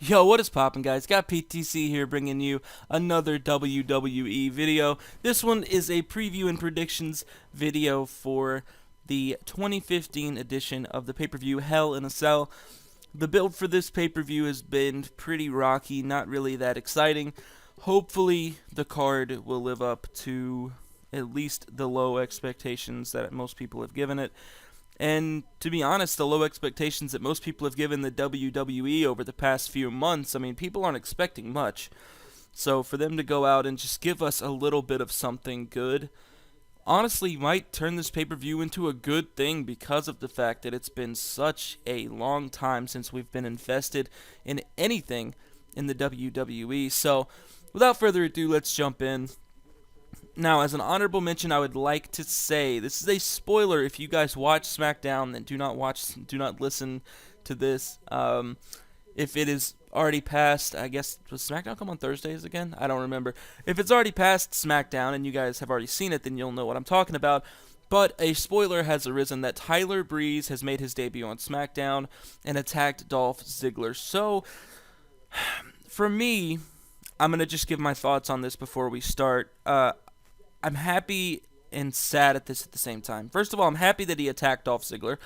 Yo, what is poppin', guys? Got PTC here bringing you another WWE video. This one is a preview and predictions video for the 2015 edition of the pay-per-view Hell in a Cell. The build for this pay-per-view has been pretty rocky, not really that exciting. Hopefully, the card will live up to at least the low expectations that most people have given it. And to be honest, the low expectations that most people have given the WWE over the past few months, I mean, people aren't expecting much. So for them to go out and just give us a little bit of something good, honestly might turn this pay-per-view into a good thing because of the fact that it's been such a long time since we've been invested in anything in the WWE. So without further ado, let's jump in. Now, as an honorable mention, I would like to say this is a spoiler. If you guys watch SmackDown, then do not listen to this. If it is already past, I guess, does SmackDown come on Thursdays again? I don't remember. If it's already past SmackDown and you guys have already seen it, then you'll know what I'm talking about. But a spoiler has arisen that Tyler Breeze has made his debut on SmackDown and attacked Dolph Ziggler. So, for me, I'm going to just give my thoughts on this before we start. I'm happy and sad at this at the same time. First of all, I'm happy that he attacked Dolph Ziggler.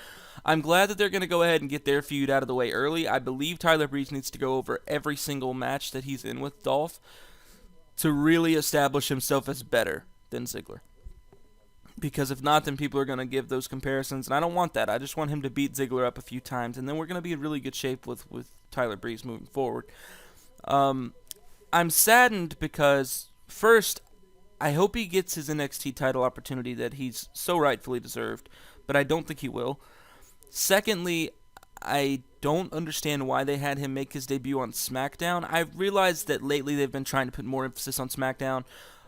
I'm glad that they're going to go ahead and get their feud out of the way early. I believe Tyler Breeze needs to go over every single match that he's in with Dolph to really establish himself as better than Ziggler. Because if not, then people are going to give those comparisons, and I don't want that. I just want him to beat Ziggler up a few times, and then we're going to be in really good shape with Tyler Breeze moving forward. I'm saddened because, first, I hope he gets his NXT title opportunity that he's so rightfully deserved, but I don't think he will. Secondly, I don't understand why they had him make his debut on SmackDown. I've realized that lately they've been trying to put more emphasis on SmackDown.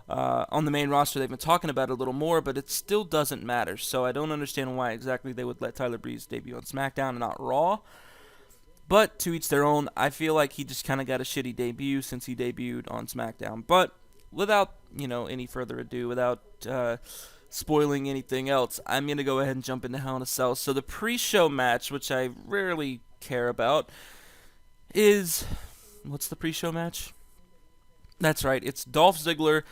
On the main roster, they've been talking about it a little more, but it still doesn't matter. So I don't understand why exactly they would let Tyler Breeze debut on SmackDown and not Raw. But to each their own, I feel like he just kind of got a shitty debut since he debuted on SmackDown. But without, any further ado, without spoiling anything else, I'm going to go ahead and jump into Hell in a Cell. So the pre-show match, which I rarely care about, is... What's the pre-show match? That's right, it's Dolph Ziggler,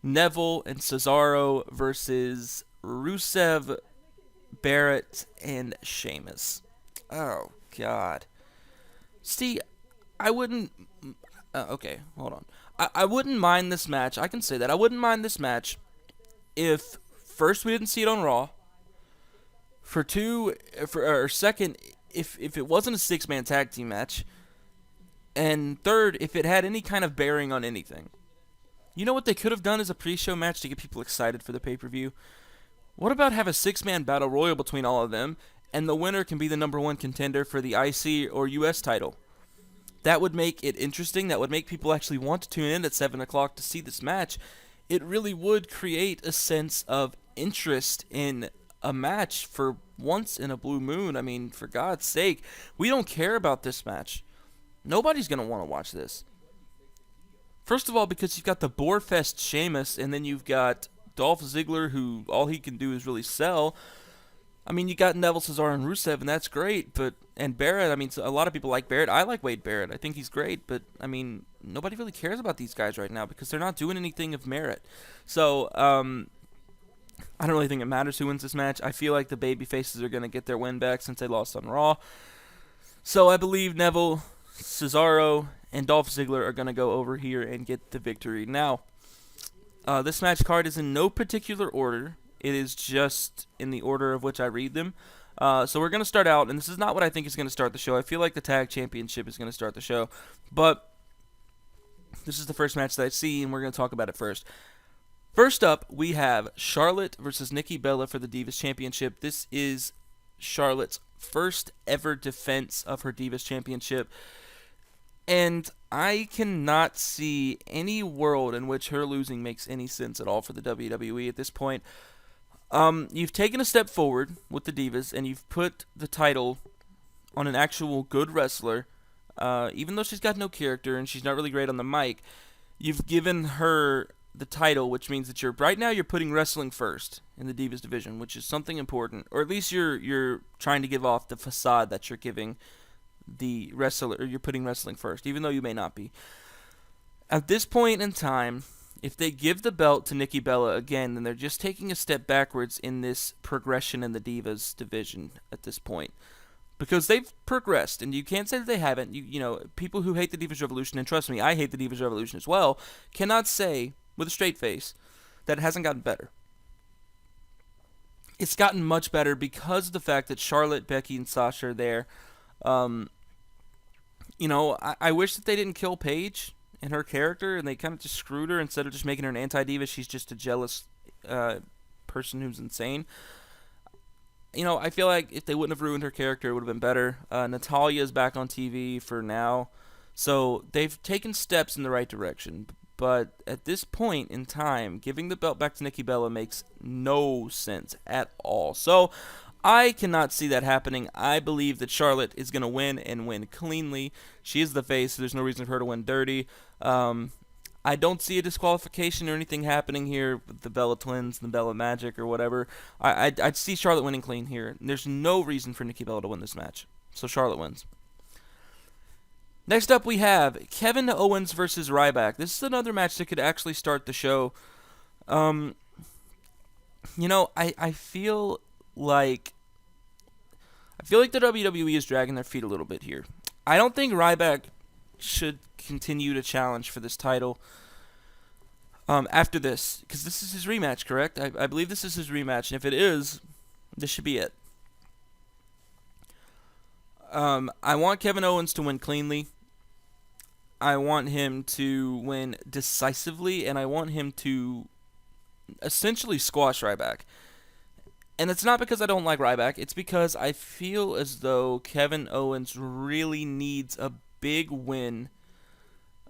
Neville, and Cesaro versus Rusev, Barrett, and Sheamus. Oh, God. See, I wouldn't... okay, hold on. I wouldn't mind this match. I can say that. I wouldn't mind this match if, first, we didn't see it on Raw. Or second, if it wasn't a six-man tag team match. And third, if it had any kind of bearing on anything. You know what they could have done as a pre-show match to get people excited for the pay-per-view? What about have a six-man battle royal between all of them, and the winner can be the number one contender for the IC or US title? That would make it interesting. That would make people actually want to tune in at 7 o'clock to see this match. It really would create a sense of interest in a match for once in a blue moon. I mean, for God's sake, we don't care about this match. Nobody's going to want to watch this. First of all, because you've got the Borefest Sheamus, and then you've got Dolph Ziggler, who all he can do is really sell. I mean, you got Neville, Cesaro, and Rusev, and that's great, and Barrett, I mean, a lot of people like Barrett. I like Wade Barrett. I think he's great, but, I mean, nobody really cares about these guys right now because they're not doing anything of merit. So, I don't really think it matters who wins this match. I feel like the baby faces are going to get their win back since they lost on Raw. So, I believe Neville, Cesaro, and Dolph Ziggler are going to go over here and get the victory. Now, this match card is in no particular order. It is just in the order of which I read them. So we're going to start out, and this is not what I think is going to start the show. I feel like the Tag Championship is going to start the show. But this is the first match that I see, and we're going to talk about it first. First up, we have Charlotte versus Nikki Bella for the Divas Championship. This is Charlotte's first ever defense of her Divas Championship. And I cannot see any world in which her losing makes any sense at all for the WWE at this point. You've taken a step forward with the Divas, and you've put the title on an actual good wrestler, even though she's got no character and she's not really great on the mic. You've given her the title, which means that right now you're putting wrestling first in the Divas division, which is something important, or at least you're trying to give off the facade that you're giving the wrestler, or you're putting wrestling first, even though you may not be. At this point in time, if they give the belt to Nikki Bella again, then they're just taking a step backwards in this progression in the Divas division at this point. Because they've progressed, and you can't say that they haven't. You know, people who hate the Divas Revolution, and trust me, I hate the Divas Revolution as well, cannot say with a straight face that it hasn't gotten better. It's gotten much better because of the fact that Charlotte, Becky, and Sasha are there. You know, I wish that they didn't kill Paige and her character, and they kind of just screwed her. Instead of just making her an anti-diva, she's just a jealous person who's insane. You know, I feel like if they wouldn't have ruined her character, it would have been better. Natalya is back on TV for now, so they've taken steps in the right direction. But at this point in time, giving the belt back to Nikki Bella makes no sense at all. So I cannot see that happening. I believe that Charlotte is going to win and win cleanly. She is the face, so there's no reason for her to win dirty. I don't see a disqualification or anything happening here with the Bella Twins, the Bella Magic, or whatever. I'd see Charlotte winning clean here. There's no reason for Nikki Bella to win this match. So Charlotte wins. Next up, we have Kevin Owens versus Ryback. This is another match that could actually start the show. You know, I feel like the WWE is dragging their feet a little bit here. I don't think Ryback should continue to challenge for this title after this, because this is his rematch, correct? I believe this is his rematch, and if it is, this should be it. I want Kevin Owens to win cleanly. I want him to win decisively, and I want him to essentially squash Ryback. And it's not because I don't like Ryback. It's because I feel as though Kevin Owens really needs a big win,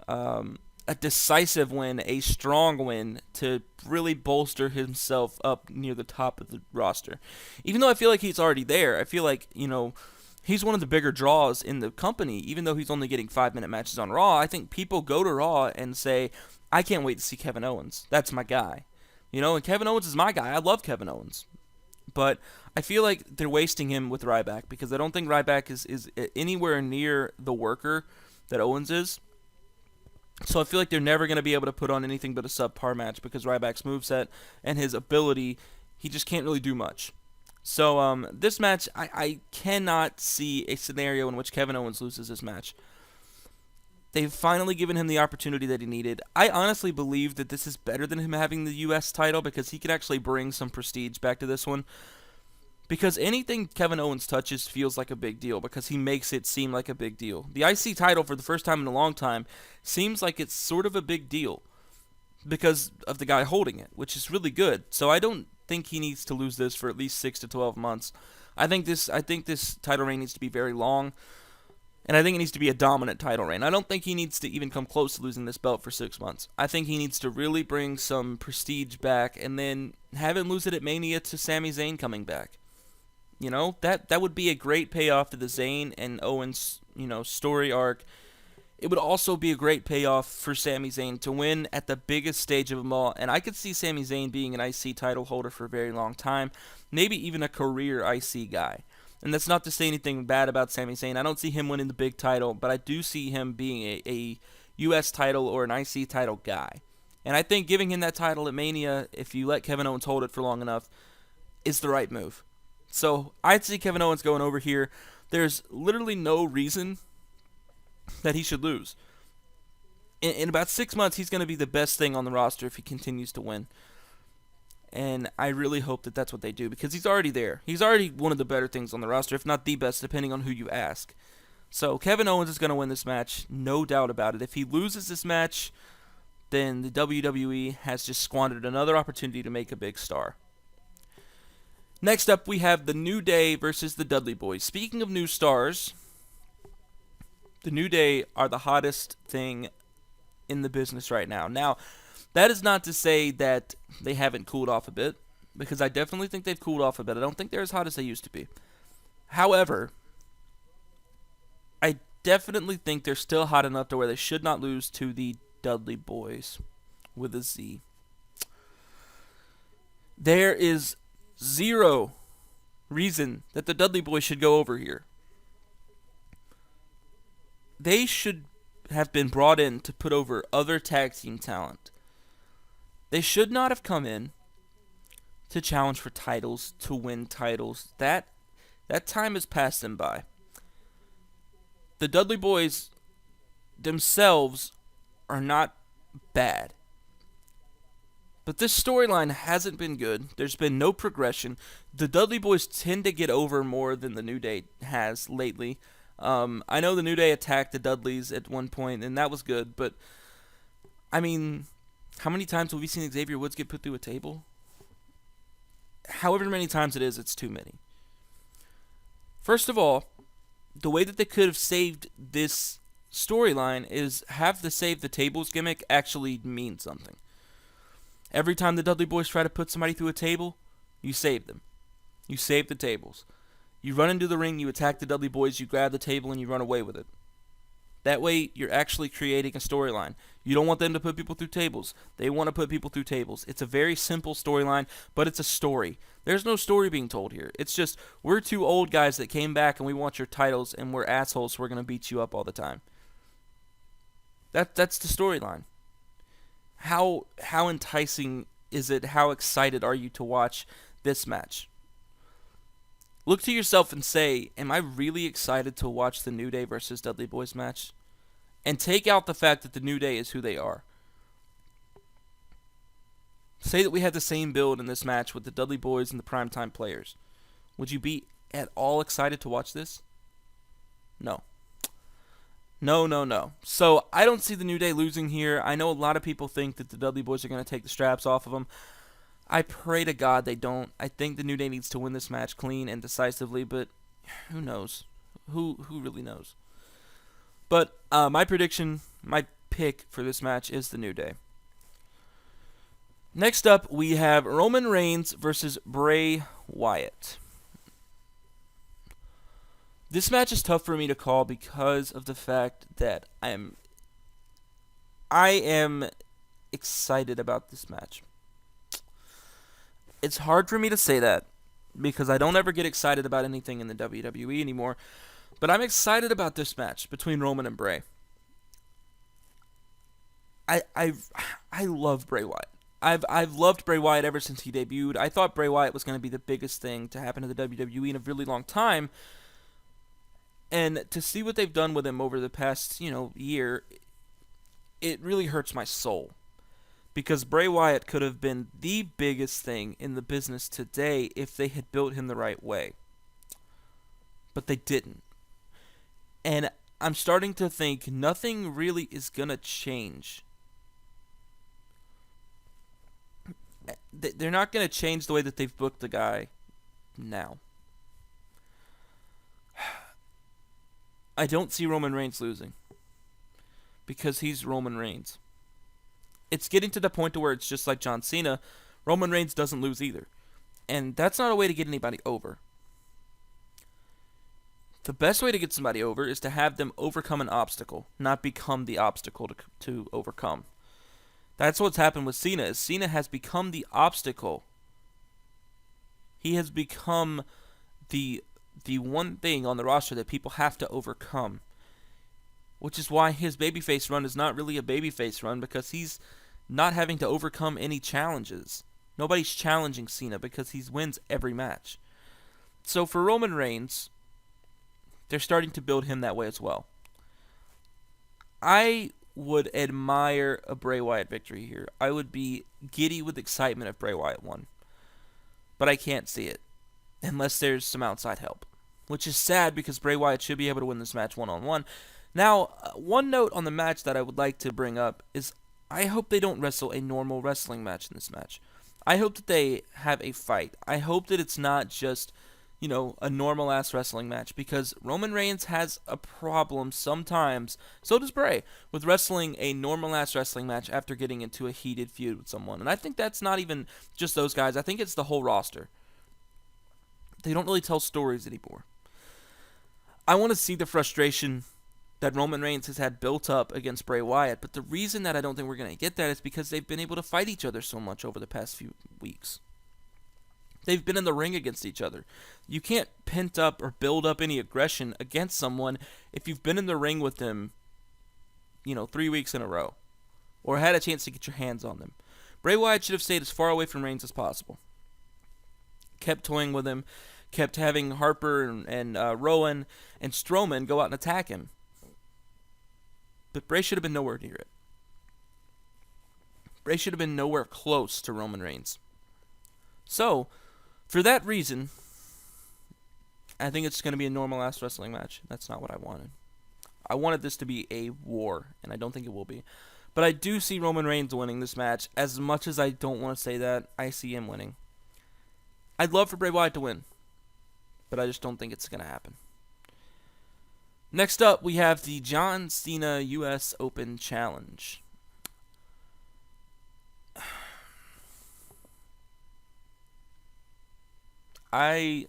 a decisive win, a strong win to really bolster himself up near the top of the roster. Even though I feel like he's already there, I feel like, you know, he's one of the bigger draws in the company. Even though he's only getting 5-minute matches on Raw, I think people go to Raw and say, I can't wait to see Kevin Owens. That's my guy. You know, and Kevin Owens is my guy. I love Kevin Owens. But I feel like they're wasting him with Ryback, because I don't think Ryback is anywhere near the worker that Owens is. So I feel like they're never going to be able to put on anything but a subpar match, because Ryback's moveset and his ability, he just can't really do much. So this match, I cannot see a scenario in which Kevin Owens loses this match. They've finally given him the opportunity that he needed. I honestly believe that this is better than him having the U.S. title, because he could actually bring some prestige back to this one. Because anything Kevin Owens touches feels like a big deal, because he makes it seem like a big deal. The IC title, for the first time in a long time, seems like it's sort of a big deal because of the guy holding it, which is really good. So I don't think he needs to lose this for at least 6 to 12 months. I think this title reign needs to be very long. And I think it needs to be a dominant title reign. I don't think he needs to even come close to losing this belt for 6 months. I think he needs to really bring some prestige back and then have him lose it at Mania to Sami Zayn coming back. You know, that would be a great payoff to the Zayn and Owens, you know, story arc. It would also be a great payoff for Sami Zayn to win at the biggest stage of them all. And I could see Sami Zayn being an IC title holder for a very long time. Maybe even a career IC guy. And that's not to say anything bad about Sami Zayn. I don't see him winning the big title, but I do see him being a U.S. title or an IC title guy. And I think giving him that title at Mania, if you let Kevin Owens hold it for long enough, is the right move. So I'd see Kevin Owens going over here. There's literally no reason that he should lose. In about 6 months, he's going to be the best thing on the roster if he continues to win. And I really hope that that's what they do, because he's already there. He's already one of the better things on the roster, if not the best, depending on who you ask. So Kevin Owens is going to win this match, no doubt about it. If he loses this match, then the WWE has just squandered another opportunity to make a big star. Next up, we have the New Day versus the Dudley Boyz. Speaking of new stars, the New Day are the hottest thing in the business right now. Now, that is not to say that they haven't cooled off a bit, because I definitely think they've cooled off a bit. I don't think they're as hot as they used to be. However, I definitely think they're still hot enough to where they should not lose to the Dudley Boyz with a Z. There is zero reason that the Dudley Boyz should go over here. they should have been brought in to put over other tag team talent. They should not have come in to challenge for titles, to win titles. That time has passed them by. The Dudley Boyz themselves are not bad. But this storyline hasn't been good. There's been no progression. The Dudley Boyz tend to get over more than the New Day has lately. I know the New Day attacked the Dudleys at one point, and that was good. But, I mean, how many times have we seen Xavier Woods get put through a table? However many times it is, it's too many. First of all, the way that they could have saved this storyline is have the save the tables gimmick actually mean something. Every time the Dudley Boyz try to put somebody through a table, you save them. You save the tables. You run into the ring, you attack the Dudley Boyz, you grab the table, and you run away with it. That way, you're actually creating a storyline. You don't want them to put people through tables. They want to put people through tables. It's a very simple storyline, but it's a story. There's no story being told here. It's just, we're two old guys that came back, and we want your titles, and we're assholes, so we're going to beat you up all the time. That's the storyline. How enticing is it? How excited are you to watch this match? Look to yourself and say, am I really excited to watch the New Day versus Dudley Boyz match? And take out the fact that the New Day is who they are. Say that we had the same build in this match with the Dudley Boyz and the Primetime Players. Would you be at all excited to watch this? No. No. So, I don't see the New Day losing here. I know a lot of people think that the Dudley Boyz are going to take the straps off of them. I pray to God they don't. I think the New Day needs to win this match clean and decisively, but who knows? Who really knows? But my prediction, my pick for this match is the New Day. Next up, we have Roman Reigns versus Bray Wyatt. This match is tough for me to call because of the fact that I am excited about this match. It's hard for me to say that because I don't ever get excited about anything in the WWE anymore, but I'm excited about this match between Roman and Bray. I love Bray Wyatt. I've loved Bray Wyatt ever since he debuted. I thought Bray Wyatt was going to be the biggest thing to happen to the WWE in a really long time. And to see what they've done with him over the past, year, it really hurts my soul. Because Bray Wyatt could have been the biggest thing in the business today if they had built him the right way. But they didn't. And I'm starting to think nothing really is going to change. They're not going to change the way that they've booked the guy now. I don't see Roman Reigns losing. Because he's Roman Reigns. It's getting to the point to where it's just like John Cena. Roman Reigns doesn't lose either. And that's not a way to get anybody over. The best way to get somebody over is to have them overcome an obstacle, not become the obstacle to overcome. That's what's happened with Cena, is Cena has become the obstacle. He has become the one thing on the roster that people have to overcome. Which is why his babyface run is not really a babyface run, because he's not having to overcome any challenges. Nobody's challenging Cena because he wins every match. So for Roman Reigns, they're starting to build him that way as well. I would admire a Bray Wyatt victory here. I would be giddy with excitement if Bray Wyatt won. But I can't see it, unless there's some outside help. Which is sad, because Bray Wyatt should be able to win this match one-on-one. Now, one note on the match that I would like to bring up is I hope they don't wrestle a normal wrestling match in this match. I hope that they have a fight. I hope that it's not just, a normal-ass wrestling match, because Roman Reigns has a problem sometimes, so does Bray, with wrestling a normal-ass wrestling match after getting into a heated feud with someone. And I think that's not even just those guys. I think it's the whole roster. They don't really tell stories anymore. I want to see the frustration that Roman Reigns has had built up against Bray Wyatt, but the reason that I don't think we're going to get that is because they've been able to fight each other so much over the past few weeks. They've been in the ring against each other. You can't pent up or build up any aggression against someone if you've been in the ring with them, 3 weeks in a row, or had a chance to get your hands on them. Bray Wyatt should have stayed as far away from Reigns as possible. Kept toying with him, kept having Harper and Rowan and Strowman go out and attack him. But Bray should have been nowhere near it. Bray should have been nowhere close to Roman Reigns. So, for that reason, I think it's going to be a normal-ass wrestling match. That's not what I wanted. I wanted this to be a war, and I don't think it will be. But I do see Roman Reigns winning this match. As much as I don't want to say that, I see him winning. I'd love for Bray Wyatt to win, but I just don't think it's going to happen. Next up, we have the John Cena U.S. Open Challenge. I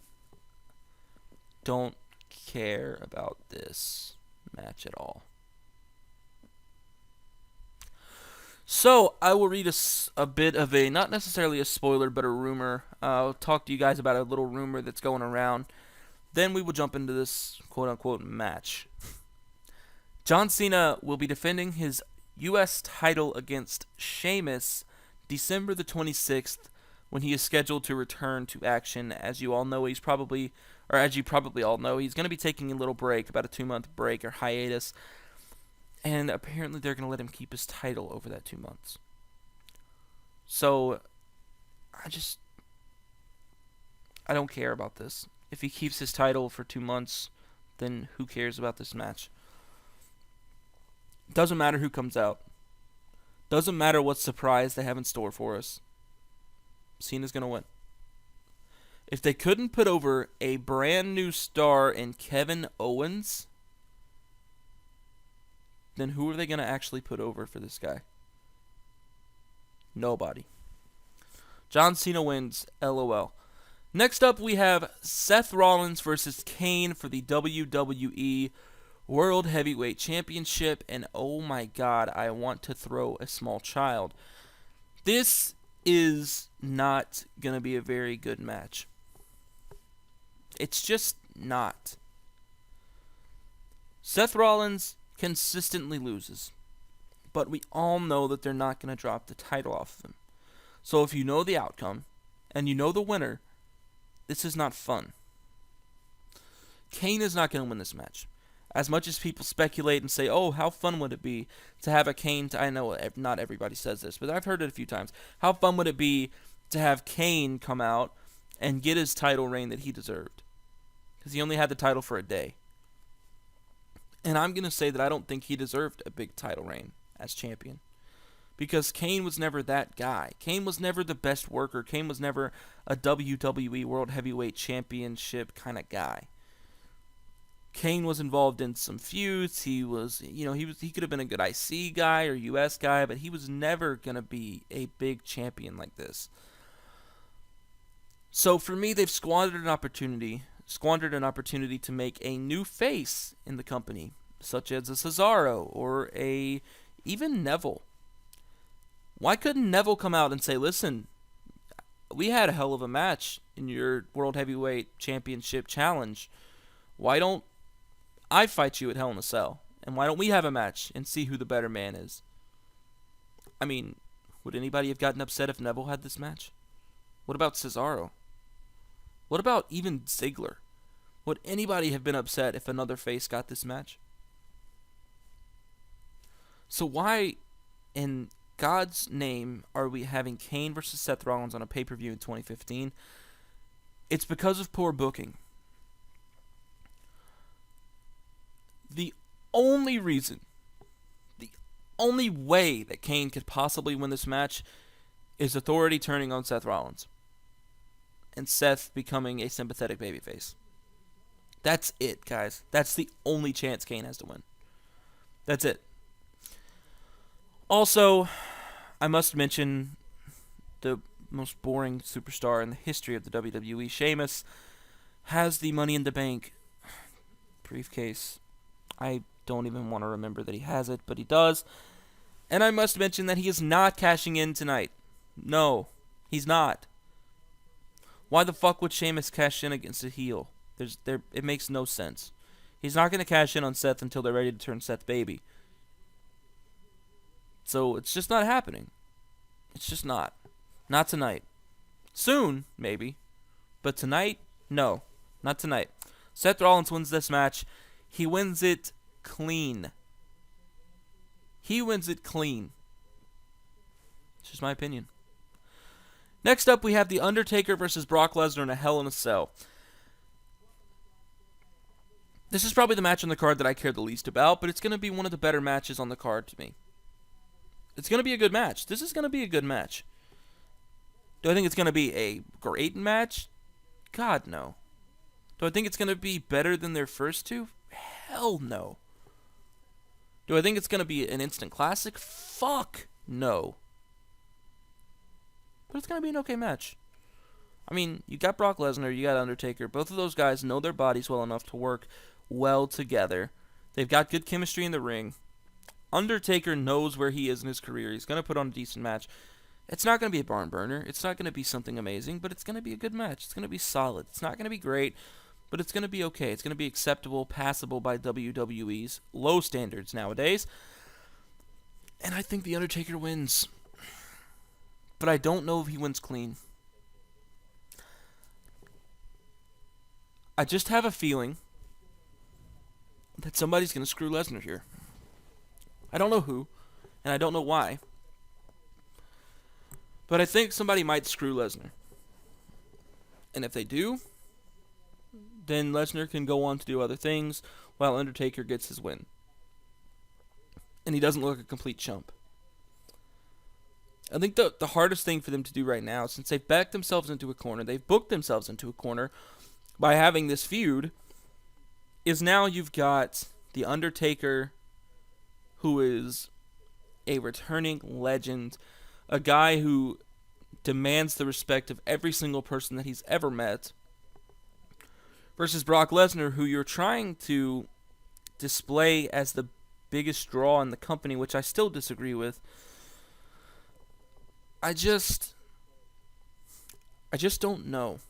don't care about this match at all. So, I will read a bit of a, not necessarily a spoiler, but a rumor. I'll talk to you guys about a little rumor that's going around. Then we will jump into this quote-unquote match. John Cena will be defending his U.S. title against Sheamus December the 26th, when he is scheduled to return to action. As you all know, as you probably all know, he's going to be taking a little break, about a 2-month break or hiatus. And apparently they're going to let him keep his title over that 2 months. So, I don't care about this. If he keeps his title for 2 months, then who cares about this match? Doesn't matter who comes out. Doesn't matter what surprise they have in store for us. Cena's going to win. If they couldn't put over a brand new star in Kevin Owens, then who are they going to actually put over for this guy? Nobody. John Cena wins, LOL. Next up, we have Seth Rollins versus Kane for the WWE World Heavyweight Championship. And oh my God, I want to throw a small child. This is not going to be a very good match. It's just not. Seth Rollins consistently loses, but we all know that they're not going to drop the title off of him. So if you know the outcome, and you know the winner, this is not fun. Kane is not going to win this match. As much as people speculate and say, oh, how fun would it be to have a Kane, I know not everybody says this, but I've heard it a few times. How fun would it be to have Kane come out and get his title reign that he deserved? Because he only had the title for a day. And I'm going to say that I don't think he deserved a big title reign as champion. Because Kane was never that guy. Kane was never the best worker. Kane was never a WWE World Heavyweight Championship kind of guy. Kane was involved in some feuds. He could have been a good IC guy or US guy, but he was never going to be a big champion like this. So for me, they've squandered an opportunity to make a new face in the company, such as a Cesaro or even Neville. Why couldn't Neville come out and say, listen, we had a hell of a match in your World Heavyweight Championship challenge. Why don't I fight you at Hell in a Cell? And why don't we have a match and see who the better man is? I mean, would anybody have gotten upset if Neville had this match? What about Cesaro? What about even Ziggler? Would anybody have been upset if another face got this match? So why in God's name are we having Kane versus Seth Rollins on a pay-per-view in 2015? It's because of poor booking. The only way that Kane could possibly win this match is Authority turning on Seth Rollins and Seth becoming a sympathetic babyface. That's it, guys. That's the only chance Kane has to win. That's it. Also, I must mention the most boring superstar in the history of the WWE, Sheamus, has the Money in the Bank briefcase. I don't even want to remember that he has it, but he does. And I must mention that he is not cashing in tonight. No, he's not. Why the fuck would Sheamus cash in against a heel? It makes no sense. He's not going to cash in on Seth until they're ready to turn Seth baby. So it's just not happening. It's just not. Not tonight. Soon, maybe. But tonight, no. Not tonight. Seth Rollins wins this match. He wins it clean. He wins it clean. It's just my opinion. Next up, we have The Undertaker versus Brock Lesnar in a Hell in a Cell. This is probably the match on the card that I care the least about, but it's going to be one of the better matches on the card to me. It's going to be a good match. This is going to be a good match. Do I think it's going to be a great match? God, no. Do I think it's going to be better than their first two? Hell no. Do I think it's going to be an instant classic? Fuck no. But it's going to be an okay match. I mean, you got Brock Lesnar, you got Undertaker. Both of those guys know their bodies well enough to work well together. They've got good chemistry in the ring. Undertaker knows where he is in his career. He's going to put on a decent match. It's not going to be a barn burner. It's not going to be something amazing, but it's going to be a good match. It's going to be solid. It's not going to be great, but it's going to be okay. It's going to be acceptable, passable by WWE's low standards nowadays. And I think The Undertaker wins. But I don't know if he wins clean. I just have a feeling that somebody's going to screw Lesnar here. I don't know who, and I don't know why. But I think somebody might screw Lesnar. And if they do, then Lesnar can go on to do other things while Undertaker gets his win. And he doesn't look a complete chump. I think the hardest thing for them to do right now, since they've backed themselves into a corner, they've booked themselves into a corner by having this feud, is now you've got The Undertaker, who is a returning legend, a guy who demands the respect of every single person that he's ever met, versus Brock Lesnar, who you're trying to display as the biggest draw in the company, which I still disagree with. I just don't know.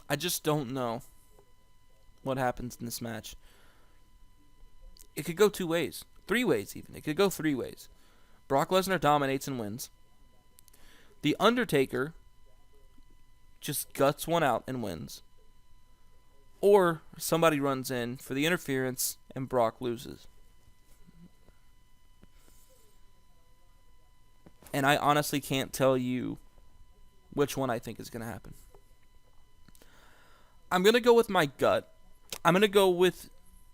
I just don't know what happens in this match. It could go 2 ways. 3 ways, even. It could go 3 ways. Brock Lesnar dominates and wins. The Undertaker just guts one out and wins. Or somebody runs in for the interference and Brock loses. And I honestly can't tell you which one I think is going to happen. I'm going to go with my gut. I'm going to go with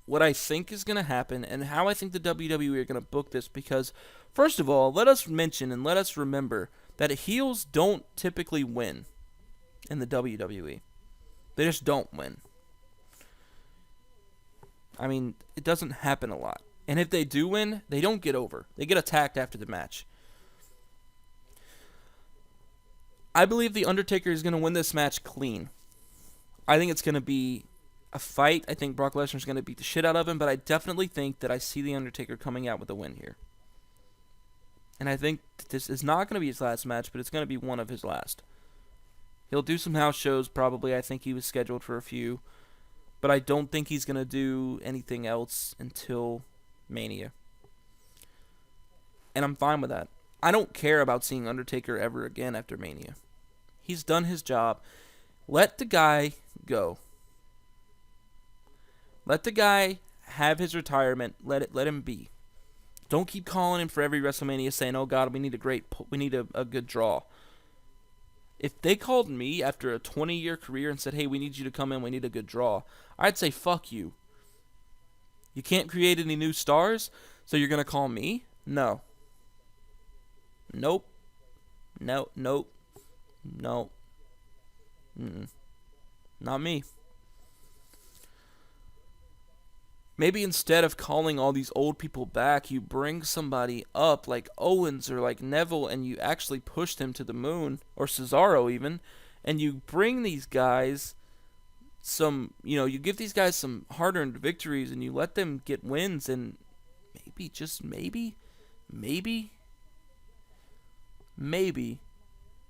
what I think is going to happen and how I think the WWE are going to book this, because, first of all, let us mention and let us remember that heels don't typically win in the WWE. They just don't win. I mean, it doesn't happen a lot. And if they do win, they don't get over. They get attacked after the match. I believe The Undertaker is going to win this match clean. I think it's going to be a fight. I think Brock Lesnar is going to beat the shit out of him, but I definitely think that I see The Undertaker coming out with a win here. And I think that this is not going to be his last match, but it's going to be one of his last. He'll do some house shows probably. I think he was scheduled for a few. But I don't think he's going to do anything else until Mania. And I'm fine with that. I don't care about seeing Undertaker ever again after Mania. He's done his job. Let the guy go. Let the guy have his retirement. Let him be. Don't keep calling him for every WrestleMania saying, "Oh God, we need a good draw." If they called me after a 20-year career and said, "Hey, we need you to come in, we need a good draw," I'd say, "Fuck you. You can't create any new stars, so you're going to call me?" No. Nope. No. Not me. Maybe instead of calling all these old people back, you bring somebody up like Owens or like Neville and you actually push them to the moon, or Cesaro even, and you bring these guys you give these guys some hard-earned victories and you let them get wins, and maybe, just maybe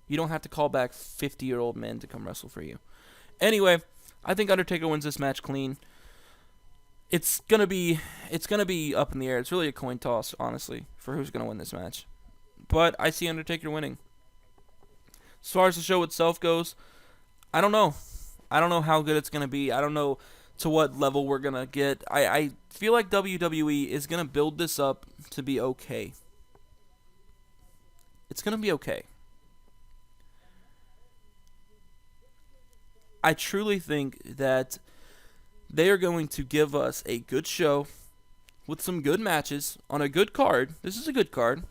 You don't have to call back 50-year-old men to come wrestle for you. Anyway, I think Undertaker wins this match clean. It's gonna be up in the air. It's really a coin toss, honestly, for who's gonna win this match. But I see Undertaker winning. As far as the show itself goes, I don't know. I don't know how good it's gonna be. I don't know to what level we're gonna get. I feel like WWE is gonna build this up to be okay. It's gonna be okay. I truly think that they are going to give us a good show with some good matches on a good card. This is a good card.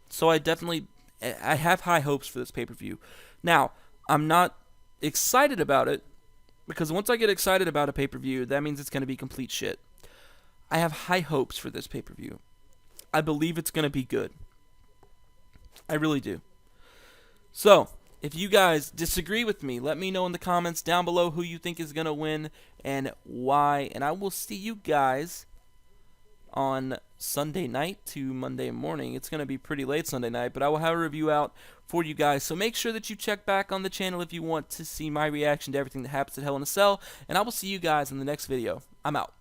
So I have high hopes for this pay-per-view. Now, I'm not excited about it, because once I get excited about a pay-per-view, that means it's going to be complete shit. I have high hopes for this pay-per-view. I believe it's going to be good. I really do. So, if you guys disagree with me, let me know in the comments down below who you think is going to win and why. And I will see you guys on Sunday night to Monday morning. It's going to be pretty late Sunday night, but I will have a review out for you guys. So make sure that you check back on the channel if you want to see my reaction to everything that happens at Hell in a Cell. And I will see you guys in the next video. I'm out.